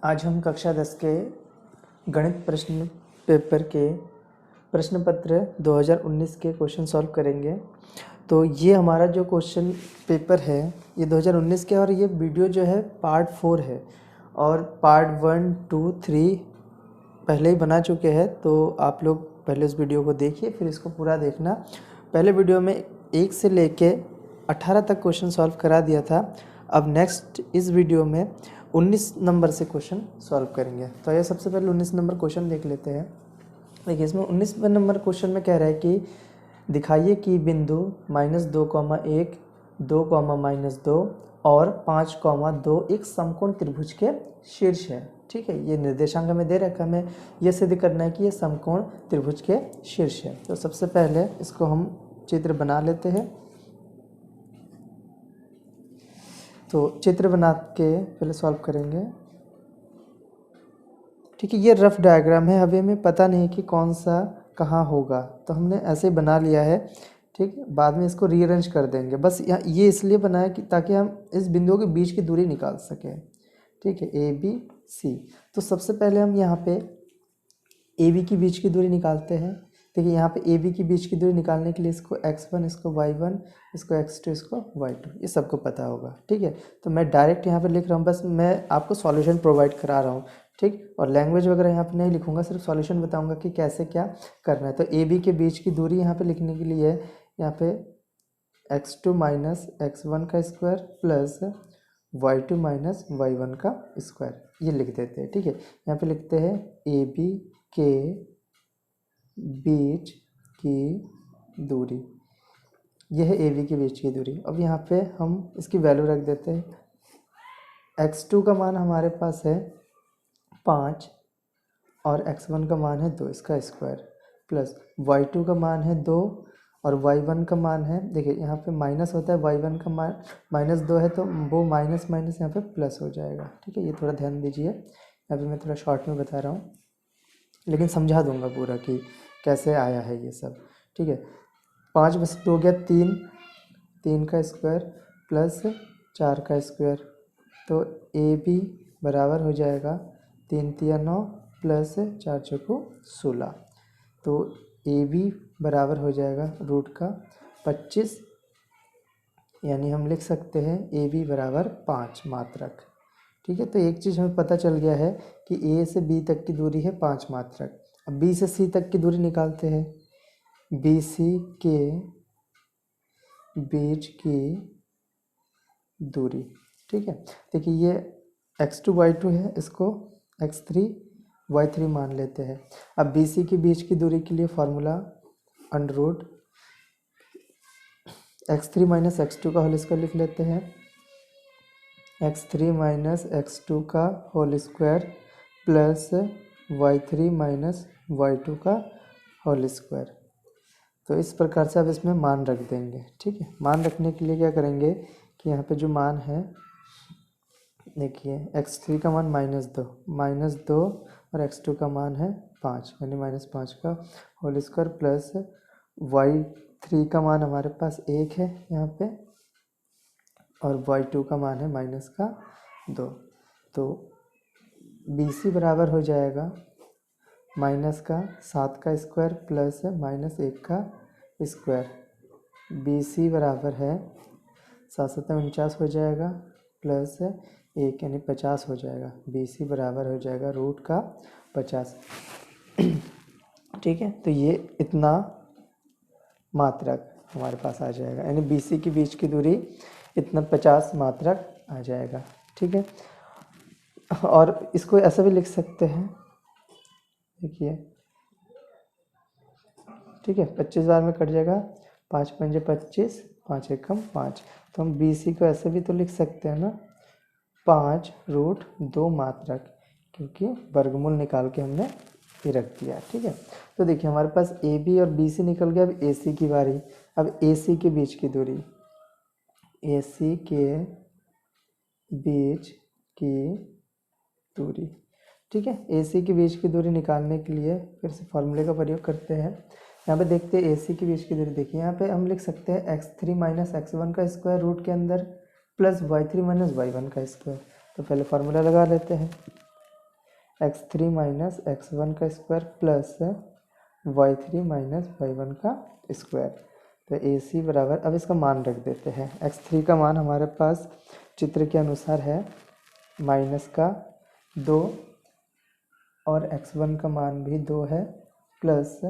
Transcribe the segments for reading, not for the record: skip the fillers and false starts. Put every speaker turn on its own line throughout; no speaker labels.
आज हम कक्षा 10 के गणित प्रश्न पेपर के प्रश्न पत्र 2019 के क्वेश्चन सॉल्व करेंगे। तो ये हमारा जो क्वेश्चन पेपर है ये 2019 के, और ये वीडियो जो है पार्ट 4 है और पार्ट 1, 2, 3 पहले ही बना चुके हैं। तो आप लोग पहले उस वीडियो को देखिए, फिर इसको पूरा देखना। पहले वीडियो में 1 से लेके 18 तक क्वेश्चन सॉल्व करा दिया था। अब नेक्स्ट इस वीडियो में 19 नंबर से क्वेश्चन सॉल्व करेंगे। तो ये सबसे पहले 19 नंबर क्वेश्चन देख लेते हैं। देखिए, इसमें 19 नंबर क्वेश्चन में कह रहा है कि दिखाइए कि बिंदु -2,1, 2,-2 और 5,2 एक समकोण त्रिभुज के शीर्ष है। ठीक है, ये निर्देशांक हमें दे रखा है, हमें ये सिद्ध करना है कि ये समकोण त्रिभुज के शीर्ष है। तो सबसे पहले इसको हम चित्र बना लेते हैं। तो चित्र बना के पहले सॉल्व करेंगे। ठीक है, ये रफ डायग्राम है, अभी हमें पता नहीं कि कौन सा कहाँ होगा, तो हमने ऐसे बना लिया है। ठीक है, बाद में इसको रीअरेंज कर देंगे। बस ये इसलिए बनाया कि ताकि हम इस बिंदुओं के बीच की दूरी निकाल सकें। ठीक है, ए बी सी। तो सबसे पहले हम यहाँ पे ए बी की बीच की दूरी निकालते हैं। देखिए, यहाँ पे ए बी की बीच की दूरी निकालने के लिए इसको x1, इसको y1, इसको x2, इसको y2, ये सबको पता होगा। ठीक है, तो मैं डायरेक्ट यहाँ पे लिख रहा हूँ, बस मैं आपको सॉल्यूशन प्रोवाइड करा रहा हूँ। ठीक, और लैंग्वेज वगैरह यहाँ पे नहीं लिखूंगा, सिर्फ सॉल्यूशन बताऊंगा कि कैसे क्या करना है। तो ए बी के बीच की दूरी यहाँ पे लिखने के लिए यहाँ पे x2 माइनस x1 का square plus y2 minus y1 का स्क्वायर, ये लिख देते हैं। ठीक है, यहाँ पे लिखते हैं ए बी के बीच की दूरी, यह है ए बी के बीच की दूरी। अब यहाँ पे हम इसकी वैल्यू रख देते हैं। x2 का मान हमारे पास है 5 और x1 का मान है 2, इसका स्क्वायर, प्लस y2 का मान है 2 और y1 का मान है, देखिए यहाँ पे माइनस होता है, y1 का मान -2 है, तो वो माइनस माइनस यहाँ पे प्लस हो जाएगा। ठीक है, ये थोड़ा ध्यान दीजिए, यहाँ पे मैं थोड़ा शॉर्ट में बता रहा हूँ, लेकिन समझा दूंगा पूरा कि कैसे आया है ये सब। ठीक है, 5 बस 2 गया 3, 3 का स्क्वायर प्लस 4 का स्क्वायर, तो ए बी बराबर हो जाएगा 3 तिया 9 प्लस 4 चौको 16। तो ए बी बराबर हो जाएगा रूट का 25, यानी हम लिख सकते हैं ए बी बराबर 5 मात्रक। ठीक है, तो एक चीज़ हमें पता चल गया है कि ए से बी तक की दूरी है 5 मात्रक। अब बी से सी तक की दूरी निकालते हैं। बी सी के बीच की दूरी। ठीक है, देखिए ये x2 y2 है, इसको x3 y3 मान लेते हैं। अब बी सी के बीच की दूरी के लिए formula under root x3 minus x2 का होल स्क्वायर लिख लेते हैं। x3 माइनस x2 का whole square plus y3 minus y2 का होल स्क्वायर। तो इस प्रकार से अब इसमें मान रख देंगे। ठीक है, मान रखने के लिए क्या करेंगे कि यहाँ पे जो मान है, देखिए x3 का मान -2 और x2 का मान है 5, यानी -5 का होल स्क्वायर प्लस y3 का मान हमारे पास 1 है यहाँ पे, और y2 का मान है -2। तो BC बराबर हो जाएगा -7 का स्क्वायर प्लस -1 का स्क्वायर। BC बराबर है 7 7 49 हो जाएगा प्लस 1 यानी 50 हो जाएगा। BC बराबर हो जाएगा रूट का 50। ठीक है, तो ये इतना मात्रक हमारे पास आ जाएगा, यानी BC के बीच की दूरी इतना 50 मात्रक आ जाएगा। ठीक है, और इसको ऐसा भी लिख सकते हैं, देखिए, ठीक है, 25 बार में कट जाएगा, 5 पंजे 25, 5 एकम 5। तो हम BC को ऐसे भी तो लिख सकते हैं ना, 5√2 मात्रक, क्योंकि वर्गमूल निकाल के हमने ये रख दिया। ठीक है, तो देखिए हमारे पास AB और BC निकल गया। अब AC की बारी। अब AC के बीच की दूरी, AC के बीच की दूरी। ठीक है, AC के बीच की दूरी निकालने के लिए फिर से फॉर्मूले का प्रयोग करते हैं। यहाँ पे देखते हैं AC के बीच की दूरी। देखिए यहाँ पे हम लिख सकते हैं x3 माइनस x1 का स्क्वायर रूट के अंदर प्लस y3 माइनस y1 का स्क्वायर। तो पहले फार्मूला लगा लेते हैं। x3 माइनस x1 का square plus y3 minus y1 का स्क्वायर। तो AC बराबर, अब इसका मान रख देते हैं। x3 का मान हमारे पास चित्र के अनुसार है -2 और x1 का मान भी 2 है, प्लस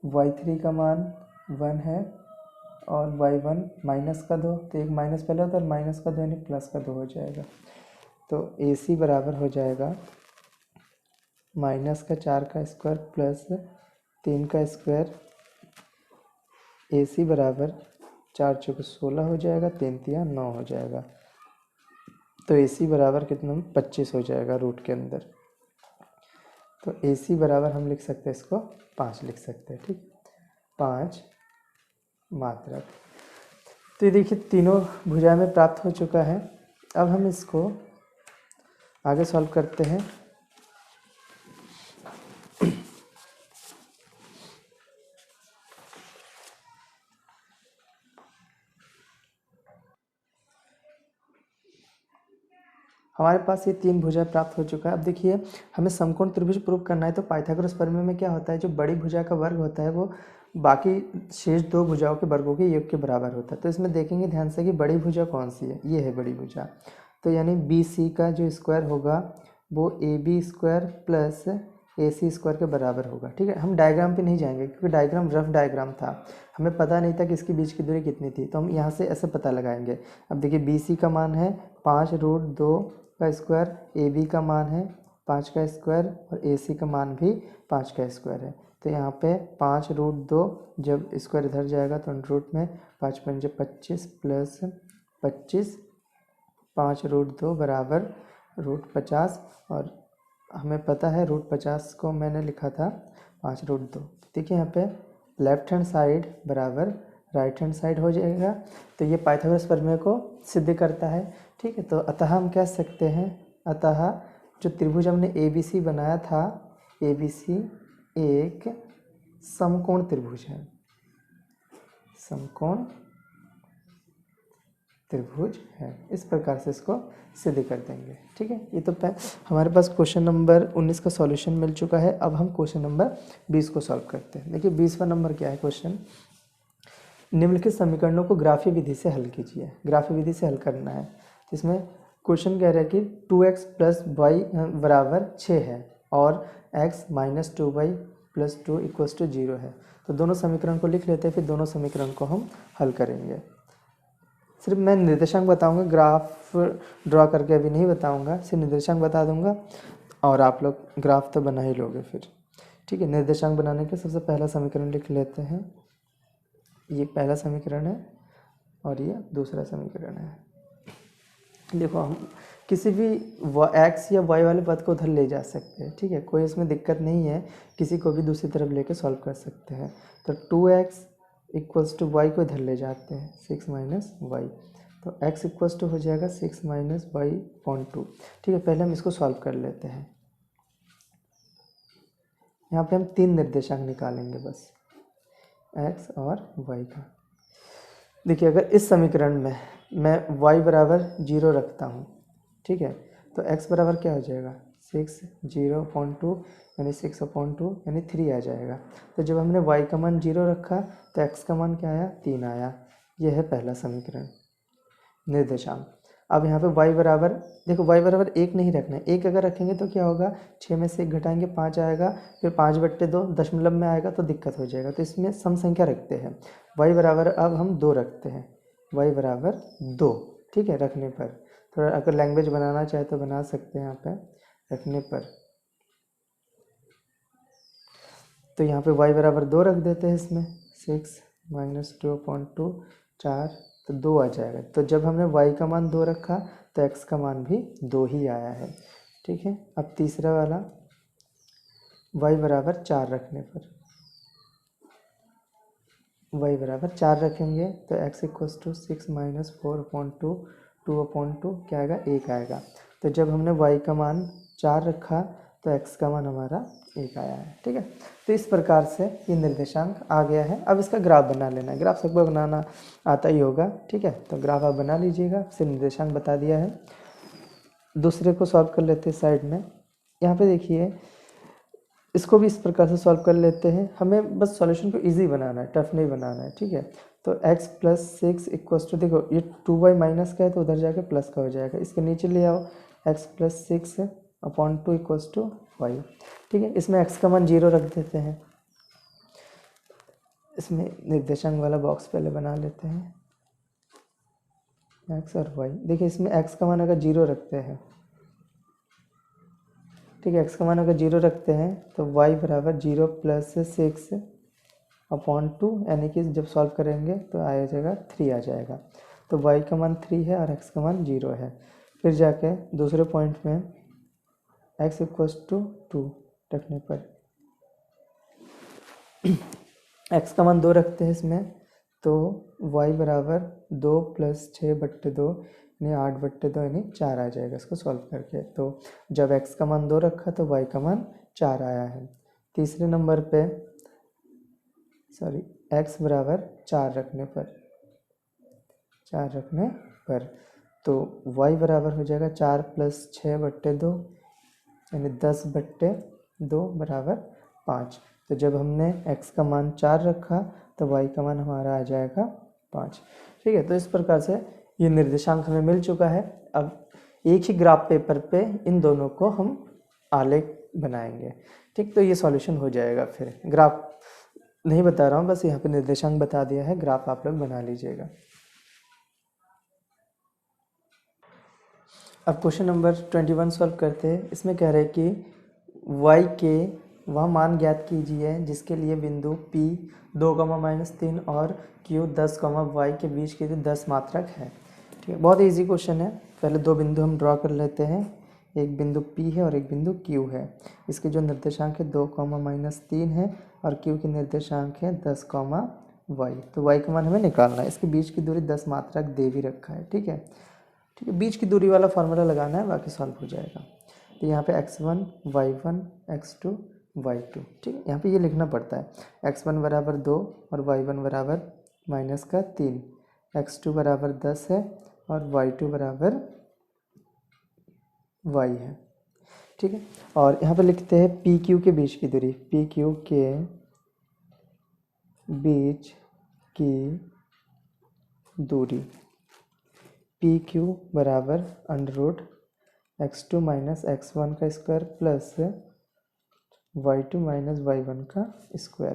y3 का मान 1 है और y1 -2, तो एक माइनस पहले होता है और -2 यानी +2 हो जाएगा। तो AC बराबर हो जाएगा -4 का स्क्वायर प्लस 3 का स्क्वायर। AC बराबर 4 चौके 16 हो जाएगा, 3 तिया 9 हो जाएगा। तो AC बराबर कितना, 25 हो जाएगा रूट के अंदर। तो AC बराबर हम लिख सकते हैं, इसको 5 लिख सकते हैं। ठीक, 5 मात्रक। तो ये देखिए तीनों भुजा में प्राप्त हो चुका है। अब हम इसको आगे सॉल्व करते हैं। हमारे पास ये 3 भुजा प्राप्त हो चुका है। अब देखिए हमें समकोण त्रिभुज प्रूव करना है, तो पाइथागोरस प्रमेय में क्या होता है, जो बड़ी भुजा का वर्ग होता है वो बाकी शेष 2 भुजाओं के वर्गों के योग के बराबर होता है। तो इसमें देखेंगे ध्यान से कि बड़ी भुजा कौन सी है, ये है बड़ी भुजा। तो यानी BC का जो स्क्वायर होगा वो AB square plus AC square के बराबर होगा। ठीक है, हम डायग्राम पे नहीं जाएंगे क्योंकि डायग्राम रफ डायग्राम था, हमें पता नहीं था कि इसके बीच की दूरी कितनी थी, तो हम यहाँ से ऐसे पता लगाएंगे। अब देखिए BC का मान है 5√2 का स्क्वायर, AB का मान है 5 का स्क्वायर और AC का मान भी 5 का स्क्वायर है। तो यहाँ पे 5√2, जब स्क्वायर इधर जाएगा तो रूट में 5 पंजे 25 प्लस 25, 5√2 बराबर √50, और हमें पता है √50 को मैंने लिखा था 5√2। देखिए यहाँ पे लेफ्ट हैंड साइड बराबर राइट हैंड साइड हो जाएगा। तो ये पाइथागोरस प्रमेय को सिद्ध करता है। ठीक है, तो अतः हम कह सकते हैं, अतः जो त्रिभुज हमने ABC बनाया था, ABC एक समकोण त्रिभुज है, समकोण त्रिभुज है। इस प्रकार से इसको सिद्ध कर देंगे। ठीक है, ये तो हमारे पास क्वेश्चन नंबर 19 का सॉल्यूशन मिल चुका है। अब हम क्वेश्चन नंबर 20 को सॉल्व करते हैं। देखिए 20वां नंबर क्या है क्वेश्चन, निम्नलिखित समीकरणों को ग्राफीय विधि से हल कीजिए। ग्राफीय विधि से हल करना है, इसमें क्वेश्चन कह रहा है कि 2x + y बराबर 6 है और x - 2y + 2 = 0 है। तो दोनों समीकरण को लिख लेते हैं, फिर दोनों समीकरण को हम हल करेंगे। सिर्फ मैं निर्देशांक बताऊंगा, ग्राफ ड्रॉ करके अभी नहीं बताऊंगा, सिर्फ निर्देशांक बता दूंगा और आप लोग ग्राफ तो बना ही लोगे फिर। ठीक है, निर्देशांक बनाने के सबसे पहला समीकरण लिख लेते हैं। ये पहला समीकरण है और ये दूसरा समीकरण है। देखो हम किसी भी x या y वाले पद को उधर ले जा सकते हैं। ठीक है, कोई इसमें दिक्कत नहीं है, किसी को भी दूसरी तरफ लेके सॉल्व कर सकते हैं। तो 2x = y को इधर ले जाते हैं, 6 - y, तो x = हो जाएगा 6 - y/2। ठीक है, पहले हम इसको सॉल्व कर लेते हैं। यहाँ पे हम 3 निर्देशांक निकालेंगे बस, x और y का। देखिए अगर इस समीकरण में मैं y बराबर 0 रखता हूँ, ठीक है, तो x बराबर क्या हो जाएगा, 6 0/2 यानी 6/2 यानी 3 आ जाएगा। तो जब हमने y का मान 0 रखा तो x का मान क्या आया, 3 आया। यह है पहला समीकरण, निर्देशांक। अब यहाँ पे y बराबर, देखो y बराबर 1 नहीं रखना है, 1 अगर रखेंगे तो क्या होगा, 6 में से 1 घटाएंगे 5 आएगा, फिर 5/2 दशमलव में आएगा तो दिक्कत हो जाएगा। तो इसमें सम संख्या रखते हैं। y बराबर अब हम 2 रखते हैं, y बराबर 2। ठीक है, रखने पर थोड़ा अगर लैंग्वेज बनाना चाहे तो बना सकते हैं यहाँ पे रखने पर। तो यहाँ पे y बराबर 2 रख देते हैं इसमें, 6 - 2/2 4, तो 2 आ जाएगा। तो जब हमने y का मान 2 रखा तो x का मान भी 2 ही आया है। ठीक है, अब तीसरा वाला y बराबर 4 रखने पर, y बराबर 4 रखेंगे तो x = 6 - 4/2 2/2 क्या आएगा, 1 आएगा। तो जब हमने y का मान 4 रखा तो x का मान हमारा 1 आया है। ठीक है, तो इस प्रकार से ये निर्देशांक आ गया है। अब इसका ग्राफ बना लेना है, ग्राफ सबको बनाना आता ही होगा। ठीक है, तो ग्राफ आप बना लीजिएगा, फिर निर्देशांक बता दिया है। दूसरे को सॉल्व कर लेते हैं साइड में। यहाँ पे देखिए इसको भी इस प्रकार से सॉल्व कर लेते हैं, हमें बस सॉल्यूशन को इजी बनाना है, टफ नहीं बनाना है, ठीक है। तो x प्लस 6 इक्वल्स टू, देखो ये 2y माइनस का है तो उधर जाके प्लस का हो जाएगा, इसके नीचे ले आओ x plus 6 upon 2 equals to y, ठीक है। इसमें x का मान 0 रख देते हैं, इसमें निर्देशांक वाला बॉक्स पहले बना लेते हैं, x और y। देखिए इसमें x का मान अगर 0 रखते हैं, ठीक है, x का मान अगर 0 रखते हैं तो y बराबर 0 प्लस 6 अपॉन 2, यानी कि जब सॉल्व करेंगे तो आ जाएगा 3 आ जाएगा। तो y का मान 3 है और x का मान 0 है। फिर जाके दूसरे पॉइंट में x इक्वल्स टू 2 रखने पर x का मान 2 रखते हैं इसमें, तो y बराबर 2 प्लस 6/2 यानी 8/2 यानी 4 आ जाएगा इसको सॉल्व करके। तो जब x का मान 2 रखा तो y का मान 4 आया है। तीसरे नंबर पे x बराबर 4 रखने पर तो y बराबर हो जाएगा 4 प्लस 6/2 यानी 10/2 बराबर 5। तो जब हमने x का मान 4 रखा तो y का मान हमारा आ जाएगा 5, ठीक है। तो इस प्रकार से ये निर्देशांक हमें मिल चुका है। अब एक ही ग्राफ पेपर पे इन दोनों को हम आलेख बनाएंगे, ठीक। तो ये सॉल्यूशन हो जाएगा। फिर ग्राफ नहीं बता रहा हूँ, बस यहाँ पे निर्देशांक बता दिया है, ग्राफ आप लोग बना लीजिएगा। अब क्वेश्चन नंबर 21 सॉल्व करते हैं। इसमें कह रहे हैं कि y के वह मान ज्ञात कीजिए जिसके लिए बिंदु P 2,-3 और Q 10, y के बीच की 10 मात्रक है, ठीक है। बहुत इजी क्वेश्चन है। पहले दो बिंदु हम ड्रॉ कर लेते हैं, एक बिंदु P है और एक बिंदु Q है। इसके जो निर्देशांक है 2,-3 है और Q के निर्देशांक है 10, y। तो y का मान हमें निकालना है। इसके बीच की दूरी 10 मात्रक दे भी रखा है, ठीक है। ठीक है, बीच की दूरी वाला फार्मूला लगाना है, बाकी सॉल्व हो जाएगा। तो यहाँ पे x1 y1 x2 y2, ठीक है। यहाँ पे ये लिखना पड़ता है x1 बराबर 2 और y1 बराबर -3, x2 बराबर 10 है और y2 बराबर y है, ठीक है। और यहाँ पे लिखते हैं पी क्यू के बीच की दूरी, पी क्यू के बीच की दूरी पी क्यू बराबर √x2 माइनस x1 का square plus y2 minus y1 का स्क्वायर।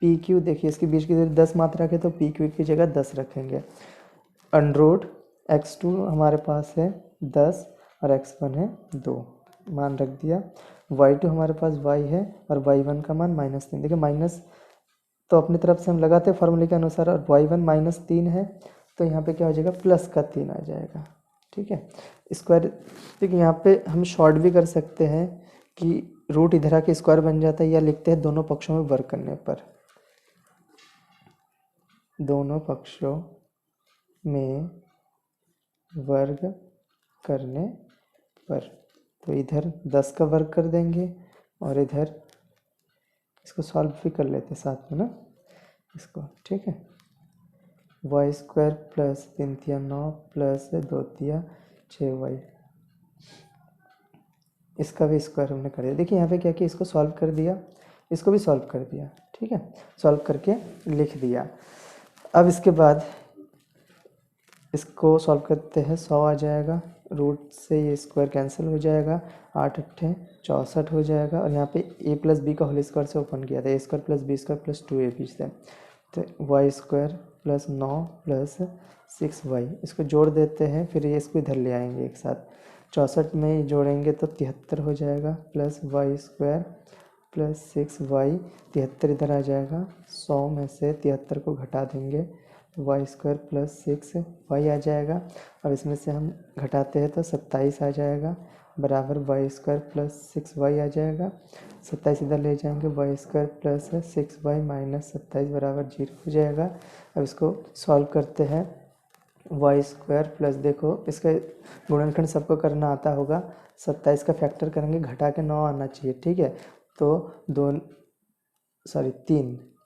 पी क्यू देखिए इसके बीच की दूरी 10 मात्रक है तो पी क्यू की जगह 10 रखेंगे। √x2 हमारे पास है 10 और x1 है 2, मान रख दिया। y2 हमारे पास y है और y1 का मान -3। देखिए माइनस तो अपनी तरफ से हम लगाते हैं फार्मूले के अनुसार, और y1 -3 है तो यहाँ पे क्या हो जाएगा +3 आ जाएगा, ठीक है। स्क्वायर देखिए यहाँ पे हम शॉर्ट भी कर सकते हैं कि रूट इधर आके स्क्वायर बन जाता है, या लिखते हैं दोनों पक्षों में वर्ग करने पर, दोनों पक्षों में वर्ग करने पर। तो इधर 10 का वर्ग कर देंगे और इधर इसको सॉल्व भी कर लेते हैं साथ में ना इसको, ठीक है। y² प्लस 3 तिया 9 प्लस 2 तिया 6y, इसका भी स्क्वायर हमने कर दिया। देखिए यहाँ पे क्या किया, इसको सॉल्व कर दिया, इसको भी सॉल्व कर दिया, ठीक है। सॉल्व करके लिख दिया। अब इसके बाद इसको सॉल्व करते हैं, 100 आ जाएगा, रूट से ये स्क्वायर कैंसिल हो जाएगा, 8 8 64 हो जाएगा। और यहाँ पे a प्लस बी का होल स्क्वायर से ओपन किया था, a² plus b² plus 2ab से, तो y² प्लस 9 प्लस 6y, इसको जोड़ देते हैं। फिर ये इसको इधर ले आएंगे एक साथ, 64 में जोड़ेंगे तो 73 हो जाएगा, प्लस y² प्लस 6y, 73 इधर आ जाएगा, 100 में से 73 को घटा देंगे, y² प्लस 6y आ जाएगा। अब इसमें से हम घटाते हैं तो 27 आ जाएगा, बराबर y² प्लस 6y आ जाएगा। 27 इधर ले जाएंगे, y² प्लस 6y माइनस 27 बराबर 0 हो जाएगा। अब इसको सॉल्व करते हैं, y² प्लस, देखो इसका गुणनखंड सबको करना आता होगा, 27 का फैक्टर करेंगे, घटा के 9 आना चाहिए, ठीक है। तो 3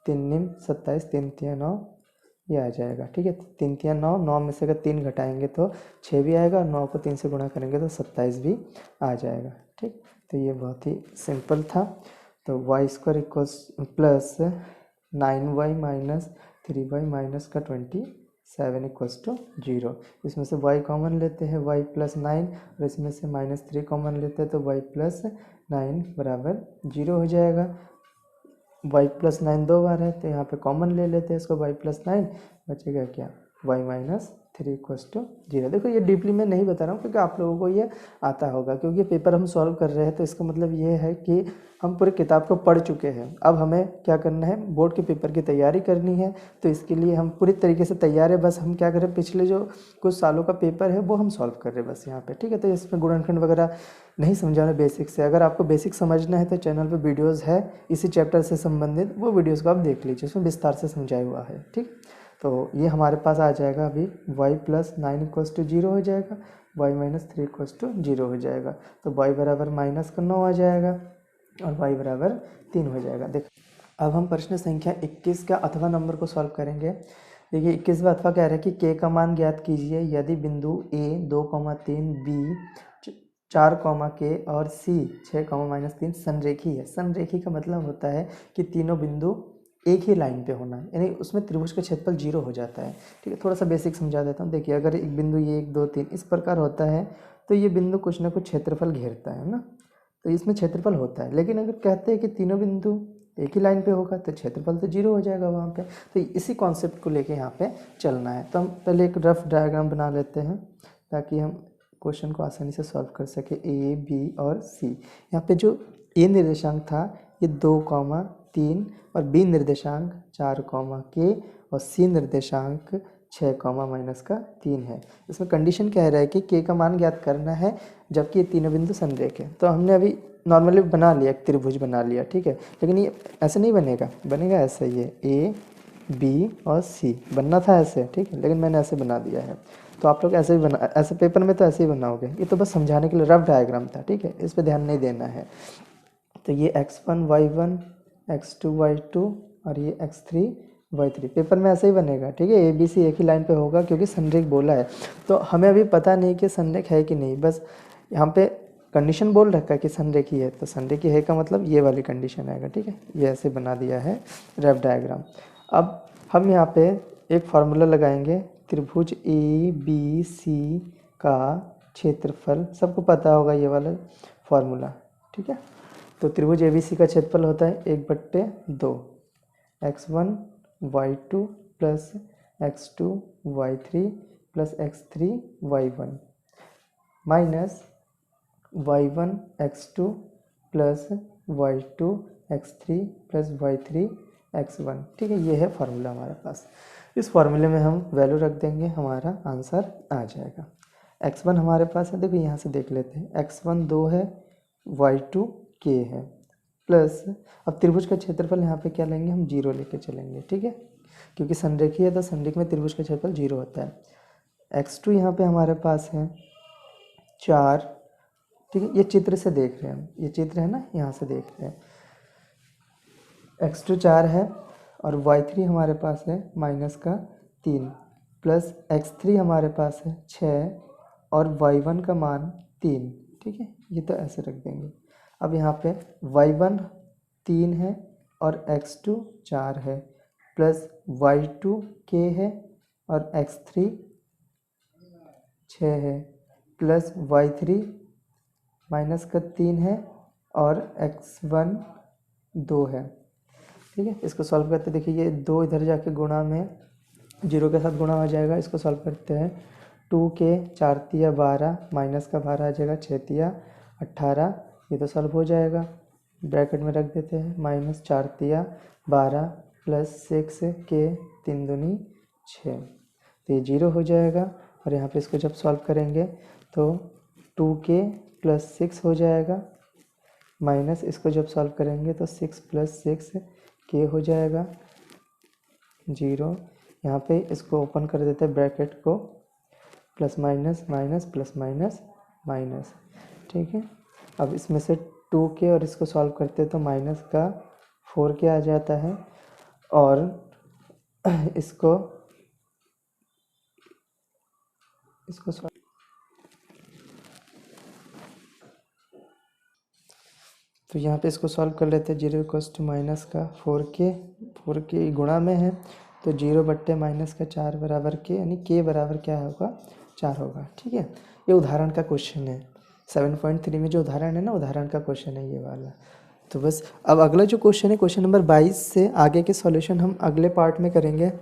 3 निम 27, 3 तिया 9 ये आ जाएगा। ठीक है, 3 तिया 9, 9 में से अगर 3 घटाएंगे तो 6 भी आएगा, 9 को 3 से गुणा करेंगे तो 27 भी आ जाएगा। ठीक, तो ये बहुत ही सिंपल था। तो y square equals plus 9y minus 3y minus का 27 इक्वल्स टू 0। इसमें से y कॉमन लेते हैं, y प्लस 9, और इसमें से -3 कॉमन लेते हैं तो y प्लस 9 बराबर 0 हो जाएगा। y प्लस 9 दो बार है तो यहाँ पे कॉमन ले लेते हैं इसको, y प्लस 9 बचेगा क्या, y माइनस 3 इक्वल्स टू 0। देखो ये डीपली मैं नहीं बता रहा हूँ क्योंकि आप लोगों को ये आता होगा, क्योंकि पेपर हम सॉल्व कर रहे हैं तो इसका मतलब ये है कि हम पूरे किताब को पढ़ चुके हैं। अब हमें क्या करना है, बोर्ड के पेपर की तैयारी करनी है, तो इसके लिए हम पूरी तरीके से तैयार है। बस हम क्या करें, पिछले जो कुछ सालों का पेपर है वो हम सॉल्व कर रहे हैं बस यहाँ पे। ठीक है, तो इसमें गुणनखंड वगैरह नहीं समझाना, बेसिक से। अगर आपको बेसिक समझना है तो चैनल पे वीडियोस है इसी चैप्टर से संबंधित, वो वीडियोस को आप देख लीजिए, उसमें विस्तार से समझाया हुआ है। ठीक, तो ये हमारे पास आ जाएगा अभी y प्लस 9 इक्वल्स टू 0 हो जाएगा, y माइनस 3 इक्वल्स टू 0 हो जाएगा। तो y बराबर माइनस का 9 आ जाएगा और y बराबर 3 हो जाएगा। देख, अब हम प्रश्न संख्या 21 का अथवा नंबर को सॉल्व करेंगे। देखिए 21वां अथवा कह रहा है कि k का मान ज्ञात कीजिए यदि बिंदु a 2,3 b 4, k और c 6, -3 संरेखी है। संरेखी का मतलब होता है कि तीनों बिंदु एक ही लाइन पे होना है, यानी उसमें त्रिभुज का क्षेत्रफल 0 हो जाता है। ठीक है, थोड़ा सा बेसिक समझा देता हूँ। देखिए अगर एक बिंदु ये 1, 2, 3 इस प्रकार होता है तो ये बिंदु कुछ ना कुछ क्षेत्रफल घेरता है ना, तो इसमें क्षेत्रफल होता है। लेकिन अगर कहते हैं कि तीनों बिंदु एक ही लाइन पे होगा तो क्षेत्रफल तो 0 हो जाएगा वहाँ पे। तो इसी कॉन्सेप्ट को लेके यहाँ पे चलना है। तो हम पहले एक रफ डायग्राम बना लेते हैं ताकि हम क्वेश्चन को आसानी से सॉल्व कर सके। ए, बी और सी, यहाँ पे जो ए निर्देशांक था ये 2,3 और बी निर्देशांक 4, के और सी निर्देशांक 6, -3 है। इसमें कंडीशन कह रहा है कि के का मान ज्ञात करना है जबकि ये तीनों बिंदु संरेख है। तो हमने अभी नॉर्मली बना लिया, एक त्रिभुज बना लिया। ठीक है, लेकिन ये ऐसे नहीं बनेगा, बनेगा ऐसे, ये ए, बी और सी बनना था ऐसे। ठीक है, लेकिन मैंने ऐसे बना दिया है। तो आप लोग ऐसे ही बना, ऐसे पेपर में तो ऐसे ही बनाओगे। ये तो बस समझाने के लिए रफ डायग्राम था। ठीक है, इस पर ध्यान नहीं देना है। तो ये x1 y1, x2 y2 और ये x3 y3 पेपर में ऐसे ही बनेगा। ठीक है, ए बी सी एक ही लाइन पे होगा क्योंकि संरेख बोला है। तो हमें अभी पता नहीं कि संरेख है कि नहीं, बस यहाँ पे कंडीशन बोल रखा है कि संरेखी है, तो संरेखी है का मतलब ये वाली कंडीशन आएगा। ठीक है, ये ऐसे बना दिया है रफ डायग्राम। अब हम यहाँ पे एक फार्मूला लगाएंगे, त्रिभुज ए बी सी का क्षेत्रफल, सबको पता होगा ये वाला फार्मूला। ठीक है, तो त्रिभुज एबीसी का क्षेत्रफल होता है 1/2 x1 y2 plus x2 y3 plus x3 y1 minus y1 x2 plus y2 x3 plus y3 x1। ठीक है, ये है फार्मूला हमारे पास। इस फार्मूले में हम वैल्यू रख देंगे, हमारा आंसर आ जाएगा। x1 हमारे पास है, देखो यहाँ से देख लेते हैं, x1 2 है, y2 k है, प्लस अब त्रिभुज का क्षेत्रफल यहाँ पे क्या लेंगे हम, 0 लेके चलेंगे। ठीक है, क्योंकि संरेखी है तो संरेख में त्रिभुज का क्षेत्रफल 0 होता है। x2 यहाँ पे हमारे पास है 4। ठीक है, ये चित्र से देख रहे हैं हम, ये चित्र है ना, यहाँ से देख रहे हैं। x2 4 है और y3 हमारे पास है -3 प्लस x3 हमारे पास है 6 और y1 का मान 3। ठीक है, ये तो ऐसे रख देंगे। अब यहाँ पे y1 3 है और x2 4 है प्लस y2 k है और x3 6 है प्लस y3 -3 है और x1 2 है। ठीक है, इसको सॉल्व करते देखिए, ये 2 इधर जाके गुणा में 0 के साथ गुणा हो जाएगा। इसको सॉल्व करते हैं, 2k 4 तिया 12 माइनस का 12 आ जाएगा, 6 तिया 18, ये तो सॉल्व हो जाएगा। ब्रैकेट में रख देते हैं, -4 तिया 12 प्लस 6k 3 दूनी 6, तो ये 0 हो जाएगा। और यहाँ पे इसको जब सॉल्व करेंगे तो 2k प्लस 6 हो जाएगा, माइनस इसको जब सॉल्व करेंगे तो 6 प्लस 6k हो जाएगा 0। यहाँ पे इसको ओपन कर देते हैं ब्रैकेट को, plus minus minus plus minus minus. ठीक है, अब इसमें से 2k और इसको सॉल्व करते हैं तो माइनस का 4k आ जाता है और इसको इसको सॉल्व, तो यहाँ पे इसको सॉल्व कर लेते हैं। 0 इक्वल्स टू माइनस का 4k गुणा में है तो 0 बट्टे माइनस का 4 बराबर k, यानी k बराबर क्या होगा 4 होगा। ठीक है, ये उदाहरण का क्वेश्चन है। 7.3 में जो उदाहरण है ना, उदाहरण का क्वेश्चन है ये वाला। तो बस अब अगला जो क्वेश्चन है, क्वेश्चन नंबर 22 से आगे के सॉल्यूशन हम अगले पार्ट में करेंगे।